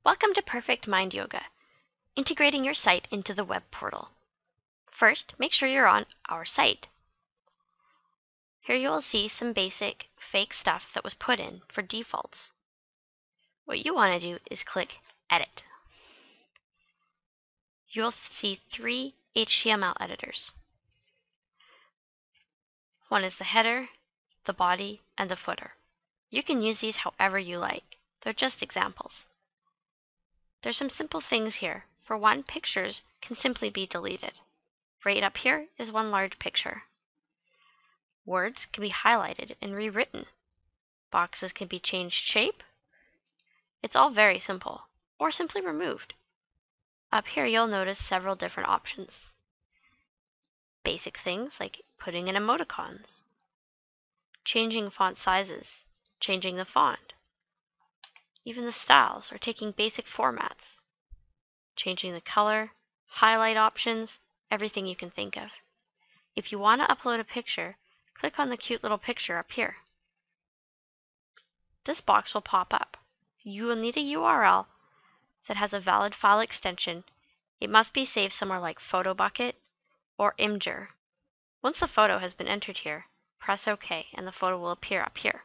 Welcome to PerfectMind Yoga, integrating your site into the web portal. First, make sure you're on our site. Here you will see some basic fake stuff that was put in for defaults. What you want to do is click Edit. You'll see 3 HTML editors. One is the header, the body, and the footer. You can use these however you like. They're just examples. There's some simple things here. For one, pictures can simply be deleted. Right up here is one large picture. Words can be highlighted and rewritten. Boxes can be changed shape. It's all very simple, or simply removed. Up here you'll notice several different options. Basic things like putting in emoticons, changing font sizes, changing the font, even the styles, or taking basic formats, changing the color, highlight options, everything you can think of. If you want to upload a picture, click on the cute little picture up here. This box will pop up. You will need a URL that has a valid file extension. It must be saved somewhere like PhotoBucket or Imgur. Once the photo has been entered here, press OK and the photo will appear up here.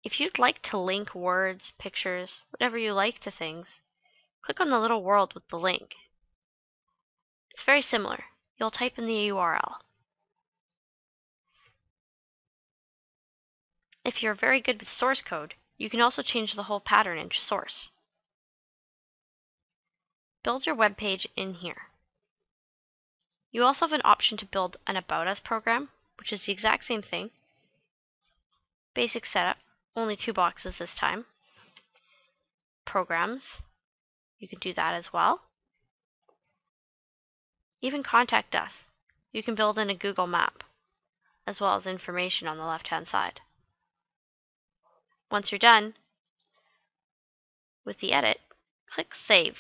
If you'd like to link words, pictures, whatever you like to things, click on the little world with the link. It's very similar. You'll type in the URL. If you're very good with source code, you can also change the whole pattern into source. Build your web page in here. You also have an option to build an About Us program, which is the exact same thing. Basic setup, only 2 boxes this time. Programs, you can do that as well. Even Contact Us, you can build in a Google map, as well as information on the left-hand side. Once you're done with the edit, click Save.